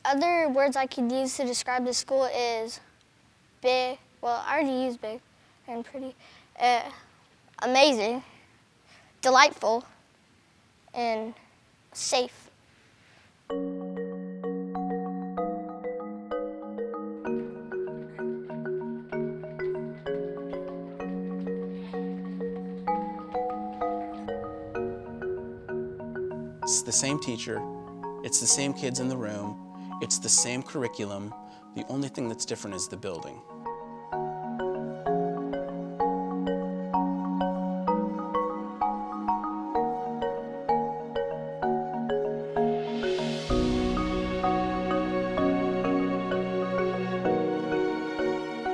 Other words I could use to describe the school is big. Well, I already used big and pretty. Amazing, delightful, and safe. It's the same teacher, it's the same kids in the room, it's the same curriculum. The only thing that's different is the building.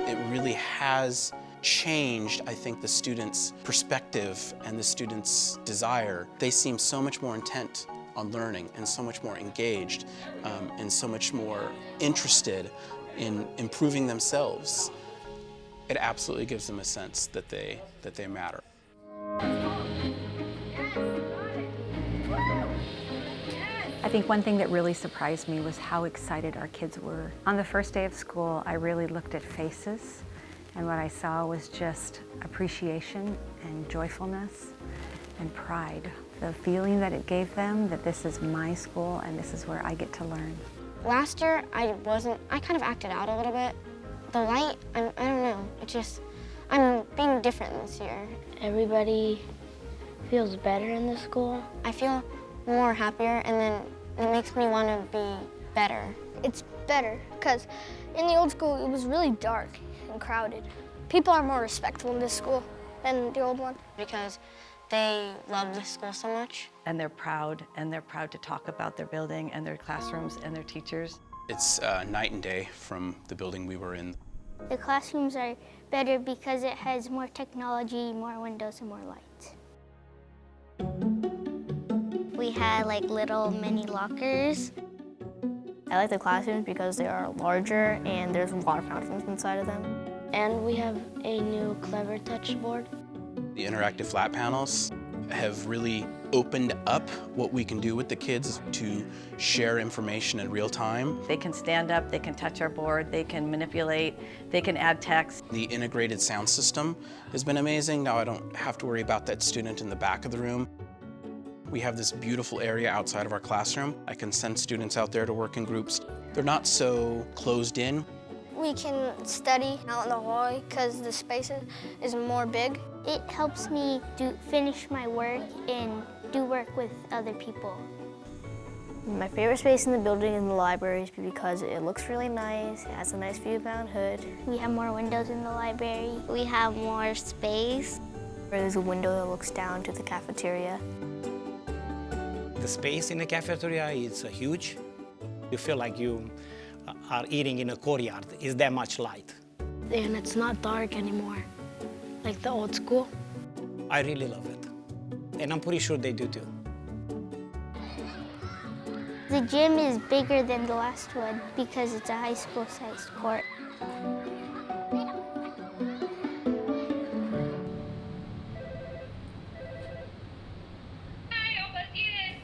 It really has changed, I think, the students' perspective and the students' desire. They seem so much more intent on learning and so much more engaged and so much more interested in improving themselves. It absolutely gives them a sense that they matter. I think one thing that really surprised me was how excited our kids were. On the first day of school, I really looked at faces, and what I saw was just appreciation and joyfulness and pride. The feeling that it gave them that this is my school and this is where I get to learn. Last year, I kind of acted out a little bit. The light, I don't know, I'm being different this year. Everybody feels better in the school. I feel more happier, and then it makes me want to be better. It's better, because in the old school, it was really dark and crowded. People are more respectful in this school than the old one. Because they love this school so much. And they're proud to talk about their building and their classrooms and their teachers. It's night and day from the building we were in. The classrooms are better because it has more technology, more windows, and more lights. We had like little mini lockers. I like the classrooms because they are larger and there's water fountains inside of them. And we have a new Clever Touch board. The interactive flat panels have really opened up what we can do with the kids to share information in real time. They can stand up, they can touch our board, they can manipulate, they can add text. The integrated sound system has been amazing. Now I don't have to worry about that student in the back of the room. We have this beautiful area outside of our classroom. I can send students out there to work in groups. They're not so closed in. We can study out in the hallway because the space is more big. It helps me finish my work and do work with other people. My favorite space in the building is the library because it looks really nice. It has a nice view of Mount Hood. We have more windows in the library. We have more space. There's a window that looks down to the cafeteria. The space in the cafeteria is huge. You feel like you are eating in a courtyard. It's that much light. And it's not dark anymore, like the old school. I really love it. And I'm pretty sure they do too. The gym is bigger than the last one because it's a high school-sized court.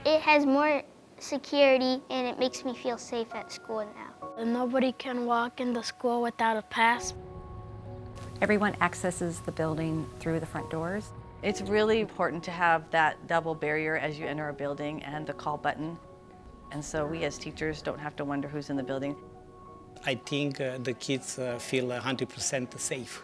It has more security and it makes me feel safe at school now. And nobody can walk in the school without a pass. Everyone accesses the building through the front doors. It's really important to have that double barrier as you enter our building and the call button. And so we as teachers don't have to wonder who's in the building. I think the kids feel 100% safe.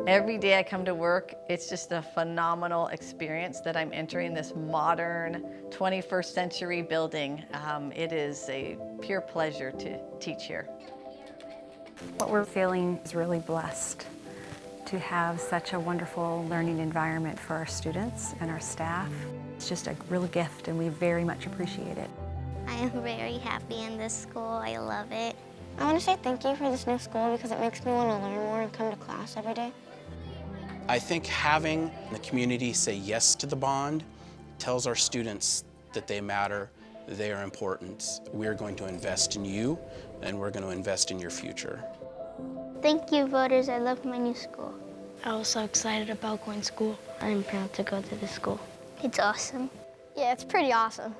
Every day I come to work, it's just a phenomenal experience that I'm entering this modern 21st century building. It is a pure pleasure to teach here. What we're feeling is really blessed to have such a wonderful learning environment for our students and our staff. It's just a real gift and we very much appreciate it. I am very happy in this school. I love it. I want to say thank you for this new school because it makes me want to learn more and come to class every day. I think having the community say yes to the bond tells our students that they matter, they are important. We're going to invest in you, and we're going to invest in your future. Thank you, voters. I love my new school. I was so excited about going to school. I'm proud to go to this school. It's awesome. Yeah, it's pretty awesome.